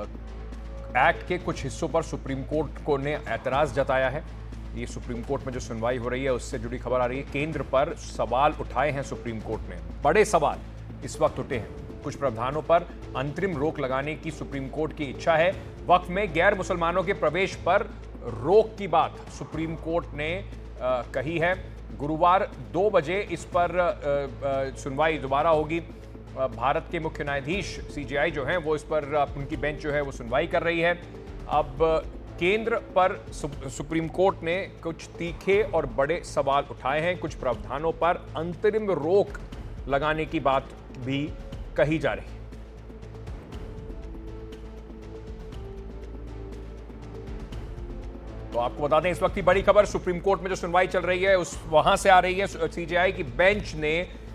Act के कुछ हिस्सों पर सुप्रीम कोर्ट को ने ऐतराज जताया है। ये सुप्रीम कोर्ट में जो सुनवाई हो रही है उससे जुड़ी खबर आ रही है। केंद्र पर सवाल उठाए हैं सुप्रीम कोर्ट ने, बड़े सवाल इस वक्त उठे हैं। कुछ प्रावधानों पर अंतरिम रोक लगाने की सुप्रीम कोर्ट की इच्छा है। वक्फ में गैर मुसलमानों के प्रवेश पर रोक की बात सुप्रीम कोर्ट ने कही है। गुरुवार 2 बजे इस पर सुनवाई दोबारा होगी। भारत के मुख्य न्यायाधीश सीजेआई जो हैं वो इस पर उनकी बेंच जो है वो सुनवाई कर रही है। अब केंद्र पर सुप्रीम कोर्ट ने कुछ तीखे और बड़े सवाल उठाए हैं। कुछ प्रावधानों पर अंतरिम रोक लगाने की बात भी कही जा रही है। तो आपको बता दें, इस वक्त की बड़ी खबर, सुप्रीम कोर्ट में जो सुनवाई चल रही है उस वहां से आ रही है। सीजेआई की बेंच ने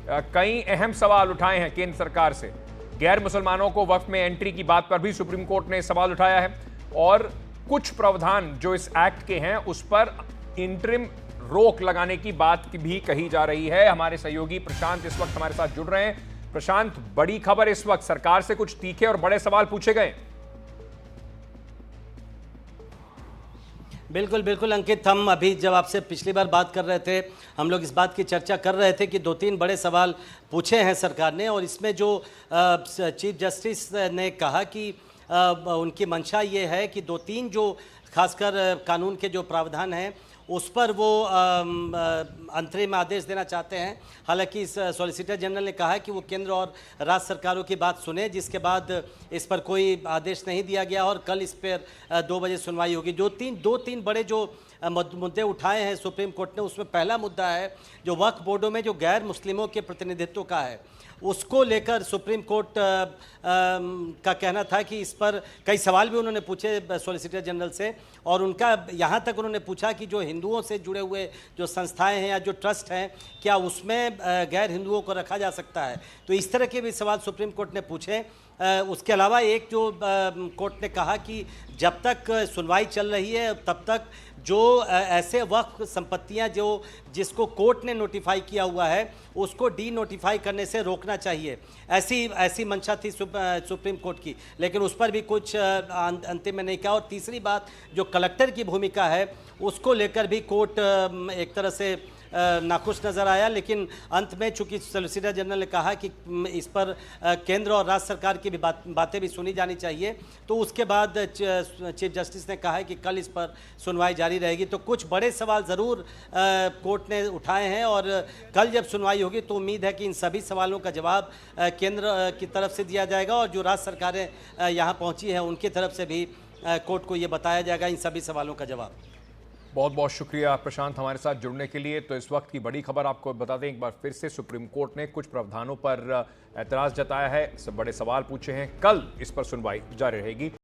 कई अहम सवाल उठाए हैं केंद्र सरकार से। गैर मुसलमानों को वक्फ में एंट्री की बात पर भी सुप्रीम कोर्ट ने सवाल उठाया है और कुछ प्रावधान जो इस एक्ट के हैं उस पर इंटरिम रोक लगाने की बात भी कही जा रही है। हमारे सहयोगी प्रशांत इस वक्त हमारे साथ जुड़ रहे हैं। प्रशांत, बड़ी खबर इस वक्त, सरकार से कुछ तीखे और बड़े सवाल पूछे गए। बिल्कुल बिल्कुल अंकित, हम अभी जब आपसे पिछली बार बात कर रहे थे हम लोग इस बात की चर्चा कर रहे थे कि 2-3 बड़े सवाल पूछे हैं सरकार ने, और इसमें जो चीफ जस्टिस ने कहा कि उनकी मंशा ये है कि 2-3 जो खासकर कानून के जो प्रावधान हैं उस पर वो अंतरिम आदेश देना चाहते हैं। हालांकि सॉलिसिटर जनरल ने कहा है कि वो केंद्र और राज्य सरकारों की बात सुने, जिसके बाद इस पर कोई आदेश नहीं दिया गया और कल इस पर 2 बजे सुनवाई होगी। जो 2-3 बड़े जो मुद्दे उठाए हैं सुप्रीम कोर्ट ने, उसमें पहला मुद्दा है जो वक्फ बोर्डों में जो गैर मुस्लिमों के प्रतिनिधित्व का है, उसको लेकर सुप्रीम कोर्ट का कहना था कि इस पर कई सवाल भी उन्होंने पूछे सॉलिसिटर जनरल से, और उनका यहाँ तक उन्होंने पूछा कि जो हिंदुओं से जुड़े हुए जो संस्थाएं हैं या जो ट्रस्ट हैं, क्या उसमें गैर हिंदुओं को रखा जा सकता है। तो इस तरह के भी सवाल सुप्रीम कोर्ट ने पूछे। उसके अलावा एक जो कोर्ट ने कहा कि जब तक सुनवाई चल रही है तब तक जो ऐसे वक्फ संपत्तियां जो जिसको कोर्ट ने नोटिफाई किया हुआ है उसको डी नोटिफाई करने से रोकना चाहिए, ऐसी मंशा थी सुप्रीम कोर्ट की, लेकिन उस पर भी कुछ अंतिम में नहीं कहा। और तीसरी बात, जो कलेक्टर की भूमिका है उसको लेकर भी कोर्ट एक तरह से नाखुश नज़र आया, लेकिन अंत में चूंकि सॉलिसिटर जनरल ने कहा कि इस पर केंद्र और राज्य सरकार की भी बातें भी सुनी जानी चाहिए, तो उसके बाद चीफ जस्टिस ने कहा है कि कल इस पर सुनवाई जारी रहेगी। तो कुछ बड़े सवाल ज़रूर कोर्ट ने उठाए हैं और कल जब सुनवाई होगी तो उम्मीद है कि इन सभी सवालों का जवाब केंद्र की तरफ से दिया जाएगा और जो राज्य सरकारें यहाँ पहुँची हैं उनकी तरफ से भी कोर्ट को ये बताया जाएगा इन सभी सवालों का जवाब। बहुत बहुत शुक्रिया प्रशांत हमारे साथ जुड़ने के लिए। तो इस वक्त की बड़ी खबर आपको बता दें एक बार फिर से, सुप्रीम कोर्ट ने कुछ प्रावधानों पर ऐतराज जताया है, बड़े सवाल पूछे हैं। कल इस पर सुनवाई जारी रहेगी।